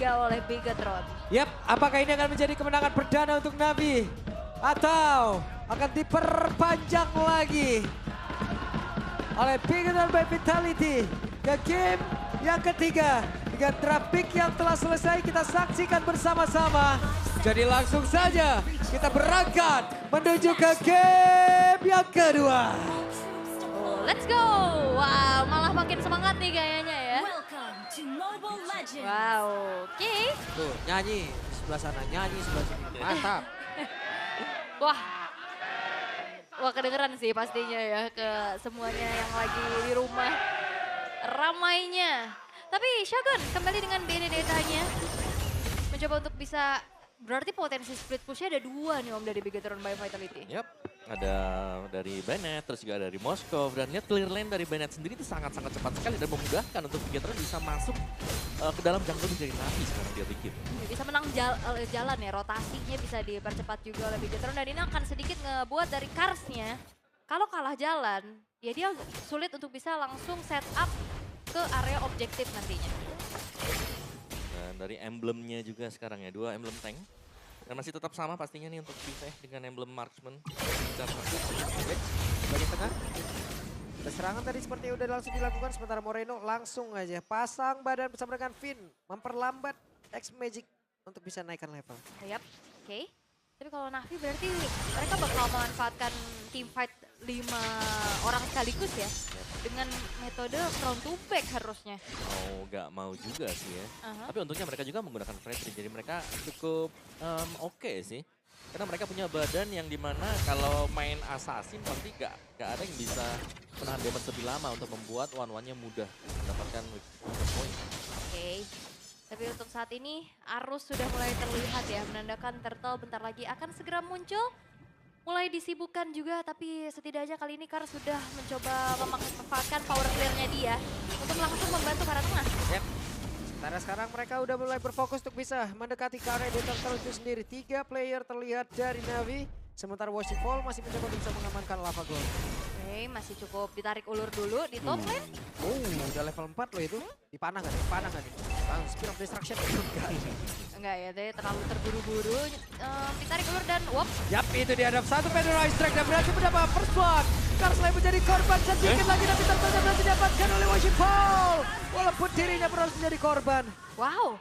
oleh Bigetron. Yap, apakah ini akan menjadi kemenangan perdana untuk Navi? Atau akan diperpanjang lagi oleh Bigetron by Vitality ke game yang ketiga. Dengan draft pick yang telah selesai kita saksikan bersama-sama. Jadi langsung saja kita berangkat menuju ke game yang kedua. Oh, let's go! Wow, malah makin semangat nih kayaknya ya. Wow, oke. Tuh, nyanyi di sebelah sana, nyanyi sebelah sini. Mantap. Wah, wah kedengeran sih pastinya ya ke semuanya yang lagi di rumah. Ramainya. Tapi Shogun kembali dengan Benedetta-nya. Mencoba untuk bisa, berarti potensi split push-nya ada 2 nih Om dari Bigetron by Vitality. Yap, ada dari Bennett, terus juga dari Moskov. Dan lihat clear lane dari Bennett sendiri itu sangat-sangat cepat sekali dan memudahkan untuk Bigetron bisa masuk ke dalam jungle dari Navi sekarang dia bikin. Bisa menang jalan ya, rotasinya bisa dipercepat juga oleh Bigetron. Dan ini akan sedikit ngebuat dari Kars-nya, kalau kalah jalan, ya dia sulit untuk bisa langsung set up ke area objektif nantinya. Dan dari emblemnya juga sekarang ya, 2 emblem tank. Dan masih tetap sama pastinya nih untuk Viveh dengan emblem marksman. Dan Bagian tengah. Serangan tadi seperti udah langsung dilakukan, sementara Moreno langsung aja pasang badan bersama dengan Finn. Memperlambat X-Magic untuk bisa naikkan level. Yap, oke. Tapi kalau Navi berarti mereka bakal memanfaatkan teamfight 5 orang sekaligus ya. Dengan metode front to back harusnya. mau gak mau juga sih ya. Tapi untungnya mereka juga menggunakan Freddy, jadi mereka cukup oke sih. Karena mereka punya badan yang dimana kalau main assassin pasti gak ada yang bisa menahan damage lebih lama untuk membuat one-one-nya mudah mendapatkan point. Oke. Tapi untuk saat ini arus sudah mulai terlihat ya, menandakan Turtle bentar lagi akan segera muncul. Mulai disibukkan juga, tapi setidaknya kali ini Kar sudah mencoba memanfaatkan power clear-nya dia untuk langsung membantu para tengah. Yep. Sementara sekarang mereka udah mulai berfokus untuk bisa mendekati ke area di Turtle itu sendiri. 3 player terlihat dari Navi, sementara Worshipful masih mencoba bisa mengamankan Lava Glow. Oke, masih cukup ditarik ulur dulu di top lane. Oh, udah level 4 loh itu. Dipanah gak nih? Panah gak nih? Langsung Spear of Destruction. Enggak. Enggak ya, dia terlalu terburu-buru. Ditarik ulur dan wop. Yap, itu dihadap satu Federal Strike dan berhasil mendapat first blood. Karsley menjadi korban sedikit lagi, tapi Turtle berhasil didapatkan oleh Worshipful. Walaupun dirinya harus menjadi korban. Wow,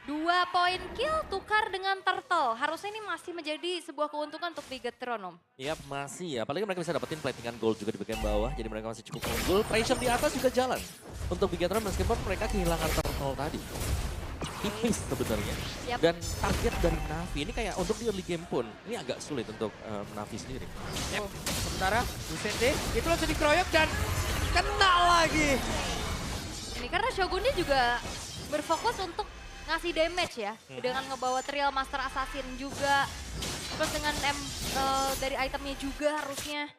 2 poin kill tukar dengan Turtle. Harusnya ini masih menjadi sebuah keuntungan untuk Bigetron, Om. Yap, masih ya. Apalagi mereka bisa dapetin platingan gold juga di bagian bawah. Jadi mereka masih cukup unggul. Pressure di atas juga jalan. Untuk Bigetron meskipun mereka kehilangan turtle tadi. Tipis sebenarnya. Yap. Dan target dari Navi ini kayak untuk di early game pun. Ini agak sulit untuk Navi sendiri. Yep. Sementara Lucente itu langsung dikeroyok dan kena lagi. Ini karena Shogunnya juga berfokus untuk ngasih damage ya. Dengan ngebawa Trial Master Assassin juga. Terus dengan dari itemnya juga harusnya.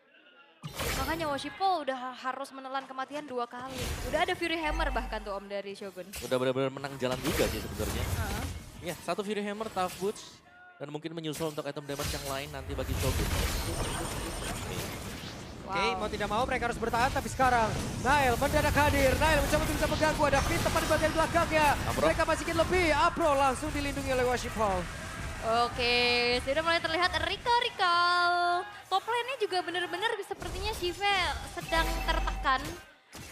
Makanya Worshipful udah harus menelan kematian 2 kali. Udah ada Fury Hammer bahkan tuh Om dari Shogun. Udah benar-benar menang jalan juga sih sebenarnya. Ya, 1 Fury Hammer, Tough Boots. Dan mungkin menyusul untuk item damage yang lain nanti bagi Shogun. Oke, mau tidak mau mereka harus bertahan, tapi sekarang Nail mendadak hadir. Nail mencoba untuk bisa mengganggu, ada Finn tepat di bagian belakangnya. Apro. Mereka masih ingin lebih, Apro langsung dilindungi oleh Worshipful. Oke, sudah mulai terlihat recall. Top lane-nya juga benar-benar sepertinya Shive sedang tertekan.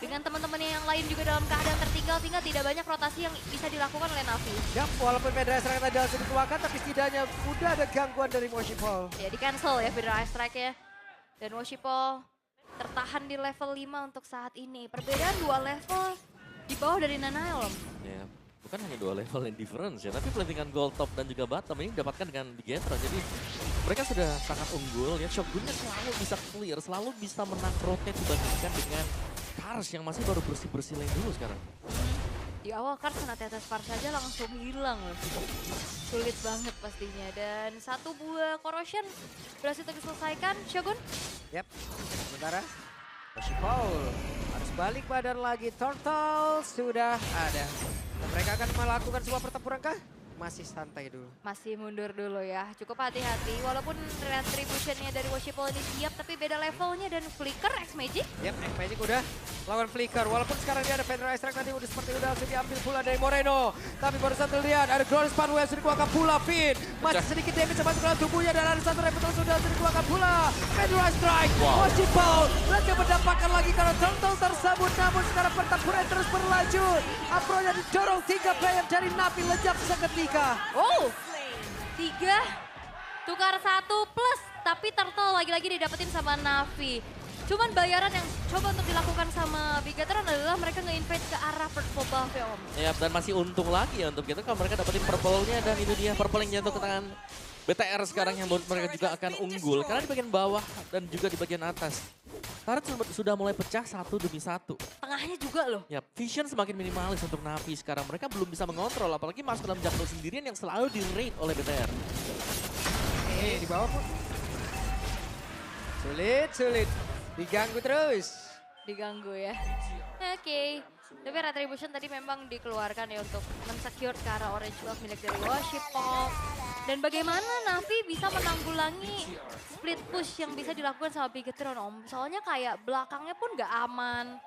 Dengan teman-temannya yang lain juga dalam keadaan tertinggal, sehingga tidak banyak rotasi yang bisa dilakukan oleh Navi. Ya, walaupun Federal Strike tadi langsung dikeluarkan, tapi setidaknya udah ada gangguan dari Worshipful. Ya di cancel ya Federal Strike-nya. Dan Worshipful tertahan di level 5 untuk saat ini. Perbedaan 2 level di bawah dari Nanael. Ya, bukan hanya 2 level yang difference ya, tapi platingan gold top dan juga bottom ini didapatkan dengan Bigetron. Jadi mereka sudah sangat unggul ya. Shogunnya selalu bisa clear, selalu bisa menang rotate dibandingkan dengan Kars yang masih baru bersih-bersih lane dulu sekarang. Di awal Kars kena tetes par saja langsung hilang loh. Sulit banget pastinya. Dan 1 buah corrosion berhasil diselesaikan Shogun. Yap, sementara Worshipful harus balik badan lagi. Turtle sudah ada. Dan mereka akan melakukan sebuah pertempuran kah? Masih santai dulu. Masih mundur dulu ya, cukup hati-hati. Walaupun retribution-nya dari Worshipful ini siap, tapi beda levelnya dan Flicker X-Magic. Yap, X-Magic udah lawan Flicker. Walaupun sekarang dia ada Federal Strike nanti udah seperti udah langsung diambil pula dari Moreno. Tapi baru satu lihat ada Glorious Sparrow yang sudah dikeluarkan pula. Finn masih sedikit damage masuk dalam tubuhnya dan ada satu Repetol sudah dikeluarkan pula. Federal Strike, Wajibal mereka mendapatkan lagi karena total tersebut. Namun sekarang pertempuran terus berlanjut. Apro-nya didorong 3 player dari Navi lejap seketika. Oh, 3 tukar 1 plus, tapi turtle lagi-lagi didapetin sama Navi. Cuman bayaran yang coba untuk dilakukan sama Bigetron adalah mereka nge-invade ke arah purple buff ya Om. Ya, dan masih untung lagi ya untuk kita kalau mereka dapetin purple-nya dan itu dia purple yang jatuh ke tangan BTR sekarang yang menurut mereka juga akan unggul. Karena di bagian bawah dan juga di bagian atas. Turret sudah mulai pecah 1 demi 1. Tengahnya juga loh. Ya, vision semakin minimalis untuk Navi sekarang. Mereka belum bisa mengontrol, apalagi masuk dalam jungle sendirian yang selalu di-raid oleh BTR. Di bawah pun. Sulit. Diganggu terus. Diganggu ya. Oke. Tapi Retribution tadi memang dikeluarkan ya untuk mensecure ke arah orange buff milik dari Worship Pop. Dan bagaimana Navi bisa menanggulangi split push yang bisa dilakukan sama Bigetron Om. Soalnya kayak belakangnya pun gak aman.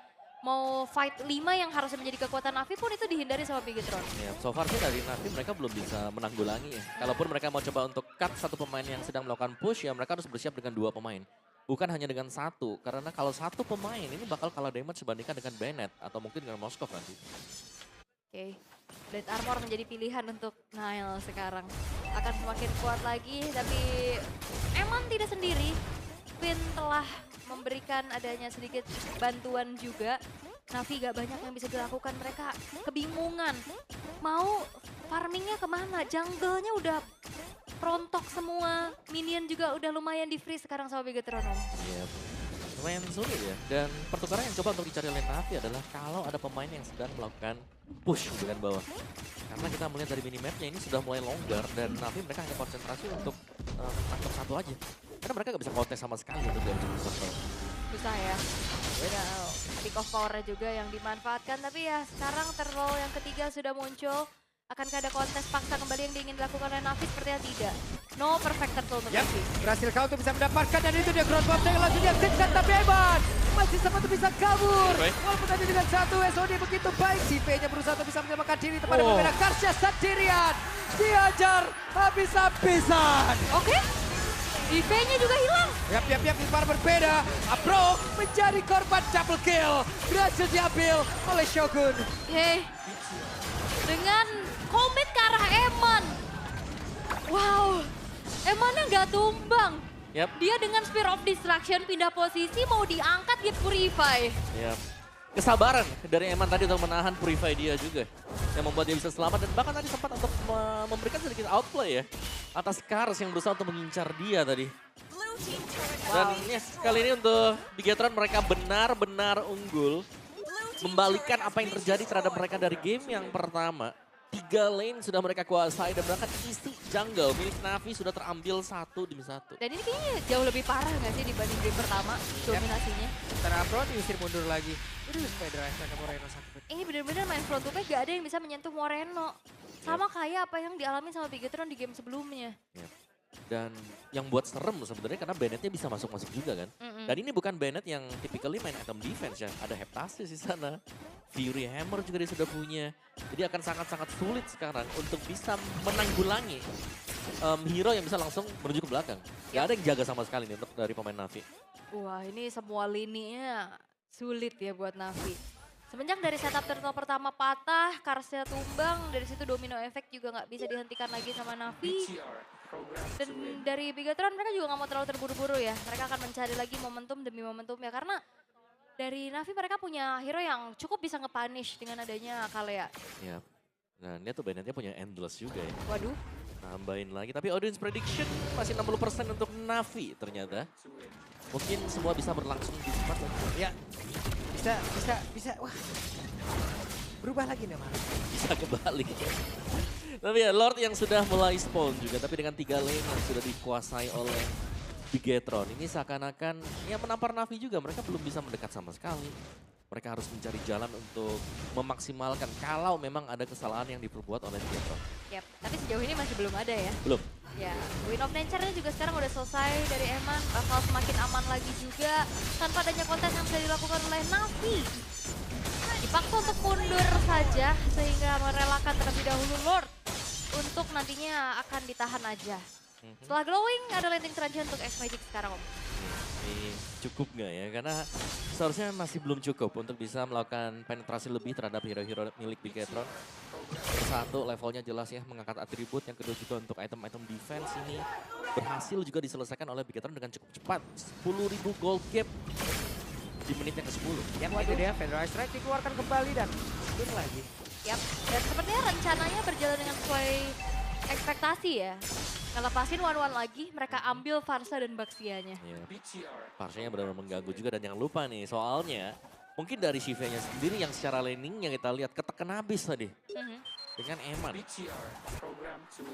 Mau fight 5 yang harusnya menjadi kekuatan Navi pun itu dihindari sama Bigetron. Ya, so far sih dari Navi mereka belum bisa menanggulangi ya. Kalaupun mereka mau coba untuk cut satu pemain yang sedang melakukan push, ya mereka harus bersiap dengan 2 pemain. Bukan hanya dengan 1, karena kalau 1 pemain ini bakal kalah damage dibandingkan dengan Bennett atau mungkin dengan Moskov nanti. Oke, Blade Armor menjadi pilihan untuk Nile sekarang. Akan semakin kuat lagi, tapi emang tidak sendiri. Finn telah memberikan adanya sedikit bantuan juga. Navi gak banyak yang bisa dilakukan, mereka kebingungan. Mau farmingnya kemana? Jungle-nya udah rontok semua, minion juga udah lumayan di-freeze sekarang sama Bigetron Om. Iya, lumayan sulit ya. Dan pertukaran yang coba untuk dicari oleh Navi adalah kalau ada pemain yang sedang melakukan push di bagian bawah. Karena kita melihat dari minimapnya ini sudah mulai longgar dan Navi mereka hanya konsentrasi untuk tangkap 1 aja. Karena mereka gak bisa kontes sama sekali untuk damage control. Susah ya. Udah pick of power juga yang dimanfaatkan, tapi ya sekarang turtle yang ketiga sudah muncul. Akankah ada kontes paksa kembali yang diingin dilakukan oleh Navi? Sepertinya tidak. No perfect turtle untuk Navi. Berhasil kau untuk bisa mendapatkan dan itu dia ground bomb yang langsung diaktifkan tapi Evan masih sempat untuk bisa kabur. Walaupun tadi dengan 1 SOD begitu baik, si V-nya berusaha untuk bisa menyelamatkan diri tepat berbeda. Karsya sendirian diajar habis-habisan. Oke. DP-nya juga hilang. Yap, para berbeda. Apro menjadi korban double kill. Berhasil diambil oleh Shogun. Oke. Dengan komit ke arah Eman. Wow. Emannya nggak tumbang. Yap. Dia dengan Spear of Destruction pindah posisi mau diangkat dia Purify. Yap. Kesabaran dari Eman tadi untuk menahan Purify dia juga. Yang membuat dia bisa selamat dan bahkan tadi sempat untuk memberikan sedikit outplay ya. Atas Kars yang berusaha untuk mengincar dia tadi. Dan yes, kali ini untuk Bigetron mereka benar-benar unggul. Membalikan apa yang terjadi terhadap mereka dari game yang pertama. 3 lane sudah mereka kuasai dan bahkan isi jungle milik Navi sudah terambil 1 demi 1. Dan ini kayaknya jauh lebih parah nggak sih dibanding game pertama dominasinya. Sementara Apro diusir mundur lagi. Federal Strike Moreno sakit. Ini benar-benar main front to back gak ada yang bisa menyentuh Moreno. Sama kayak apa yang dialami sama Bigetron di game sebelumnya. Yep. Dan yang buat serem sebenarnya karena Bennett-nya bisa masuk-masuk juga kan. Dan ini bukan Bennett yang typically main item defense ya. Ada Heptasis di sana. Fury Hammer juga dia sudah punya. Jadi akan sangat-sangat sulit sekarang untuk bisa menanggulangi hero yang bisa langsung menuju ke belakang. Gak ada yang jaga sama sekali nih untuk dari pemain Navi. Wah ini semua lininya sulit ya buat Navi. Semenjak dari setup turtle pertama patah, Karsnya tumbang, dari situ domino effect juga nggak bisa dihentikan lagi sama Navi. Dan dari Bigetron mereka juga nggak mau terlalu terburu-buru ya. Mereka akan mencari lagi momentum demi momentum ya. Karena dari Navi mereka punya hero yang cukup bisa nge-punish dengan adanya Kalea. Ya. Nah ini tuh Bennett-nya punya Endless juga ya. Waduh. Tambahin lagi, tapi audience prediction masih 60% untuk Navi ternyata. Mungkin semua bisa berlangsung di cepat. Ya, bisa. Wah, berubah lagi nih malah. Bisa kebalik. Tapi ya Lord yang sudah mulai spawn juga, tapi dengan 3 lane yang sudah dikuasai oleh Bigetron. Ini seakan-akan ya menampar Navi juga, mereka belum bisa mendekat sama sekali. Mereka harus mencari jalan untuk memaksimalkan kalau memang ada kesalahan yang diperbuat oleh Bigetron. Yap, tapi sejauh ini masih belum ada ya. Belum. Ya, Win of Nature-nya juga sekarang udah selesai dari Eman, bakal semakin aman lagi juga tanpa adanya konten yang bisa dilakukan oleh Navi. Dipaksa untuk mundur saja sehingga merelakan terlebih dahulu Lord untuk nantinya akan ditahan aja. Setelah glowing ada landing transient untuk X-Magic sekarang Om. Ini cukup nggak ya? Karena seharusnya masih belum cukup untuk bisa melakukan penetrasi lebih terhadap hero-hero milik Bigetron. Satu, levelnya jelas ya, mengangkat atribut. Yang kedua juga untuk item-item defense ini berhasil juga diselesaikan oleh Bigetron dengan cukup cepat. 10.000 gold cap di menit yang ke-10. Yang itu dia, Federal Strike dikeluarkan kembali dan spin lagi. Yap, dan sepertinya rencananya berjalan dengan sesuai ekspektasi ya. Ngelepasin one-one lagi, mereka ambil Farsa dan Baxianya. Ya. Parsanya benar-benar mengganggu juga dan jangan lupa nih, soalnya mungkin dari Shiva-nya sendiri yang secara laning yang kita lihat ketekan habis tadi. Dengan Eman.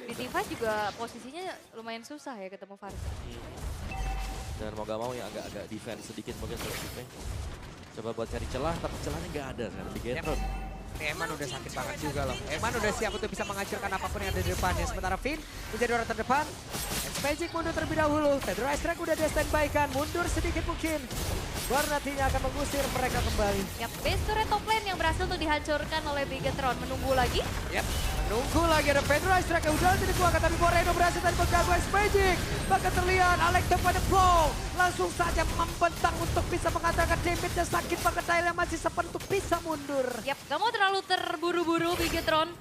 Di device juga posisinya lumayan susah ya ketemu Farsa. Dan mau gak mau ya agak-agak defense sedikit mungkin untuk Shiva. Coba buat cari celah, tapi celahnya gak ada kan di Bigetron. Eman udah sakit banget juga loh. Eman udah siap untuk bisa menghancurkan apapun yang ada di depannya. Sementara Finn menjadi orang terdepan. X-Magic mundur terlebih dahulu. Federal Strike udah di-standby-kan. Mundur sedikit mungkin. Baru nantinya akan mengusir mereka kembali. Yap, base turret top lane yang berhasil untuk dihancurkan oleh Bigetron. Menunggu lagi. Yap, menunggu lagi ada Federal Strike yang udah dikeluarkan. Tapi Moreno berhasil tadi mengganggu X-Magic. Bahkan terlihat Alex pada flow. Langsung saja membentang untuk bisa mengatakan damage-nya sakit banget. Dahil masih sempat untuk bisa mundur. Yap, gak mau terlalu terburu-buru Bigetron.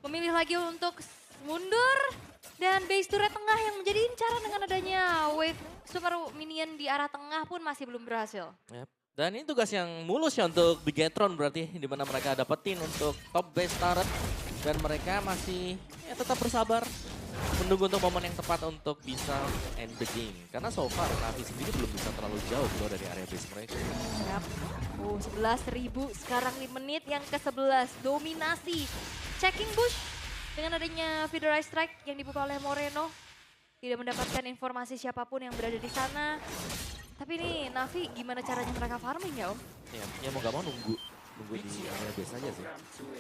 Memilih lagi untuk mundur. Dan base turret tengah yang menjadi incaran dengan adanya wave super minion di arah tengah pun masih belum berhasil. Yep. Dan ini tugas yang mulus ya untuk Bigetron berarti. Di mana mereka dapetin untuk top base turret. Dan mereka masih ya, tetap bersabar. Menunggu untuk momen yang tepat untuk bisa end the game. Karena so far Navi sendiri belum bisa terlalu jauh keluar dari area base mereka. Yap. 11.000 sekarang di menit yang ke-11. Dominasi. Checking bush dengan adanya Federal Strike yang dibuka oleh Moreno. Tidak mendapatkan informasi siapapun yang berada di sana. Tapi nih Navi gimana caranya mereka farming ya Om? Ya mau gak mau nunggu di area base aja sih.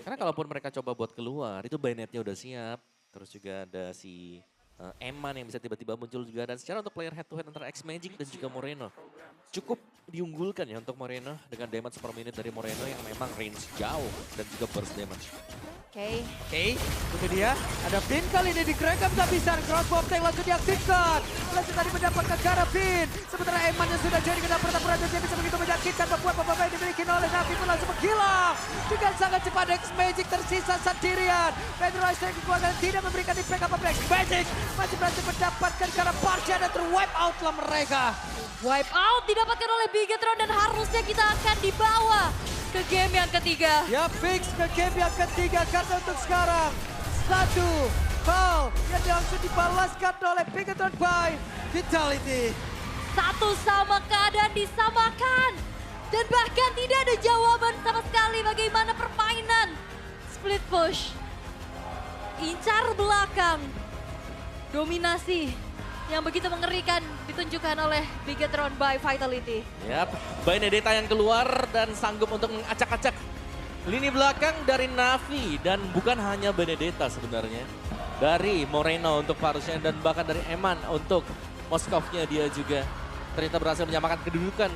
Karena kalaupun mereka coba buat keluar, itu bayonetnya udah siap. Terus juga ada si Eman yang bisa tiba-tiba muncul juga. Dan secara untuk player head to head antara X-Magic dan juga Moreno. Cukup diunggulkan ya untuk Moreno dengan damage per menit dari Moreno yang memang range jauh dan juga burst damage. Oke. Itu dia. Ada Finn kali ini digerakkan kehabisan. Crossbow tank langsung diaktifkan. Langsung tadi mendapatkan ke arah Finn. Sementara Eman yang sudah jadi kena pertempuran dan dia bisa begitu menyakitkan. Membuat pemain yang dimiliki oleh Navi pun langsung menghilang. Dengan sangat cepat X-Magic tersisa sendirian. Federal Strike kekuatan tidak memberikan impact apa-apa. X-Magic masih berhasil mendapatkan karena Parcha dan ter-wipe out lah mereka. Wipe out didapatkan oleh Bigetron dan harusnya kita akan dibawa ke game yang ketiga. Ya fix ke game yang ketiga karena untuk sekarang satu foul yang langsung dibalaskan oleh Bigetron by Vitality. Satu sama keadaan disamakan. Dan bahkan tidak ada jawaban sama sekali bagaimana permainan. Split push. Incar belakang. Dominasi yang begitu mengerikan ditunjukkan oleh Bigetron by Vitality. Yap, Benedetta yang keluar dan sanggup untuk mengacak-acak lini belakang dari Navi. Dan bukan hanya Benedetta sebenarnya. Dari Moreno untuk Farusnya dan bahkan dari Eman untuk Moskovnya dia juga ternyata berhasil menyamakan kedudukan.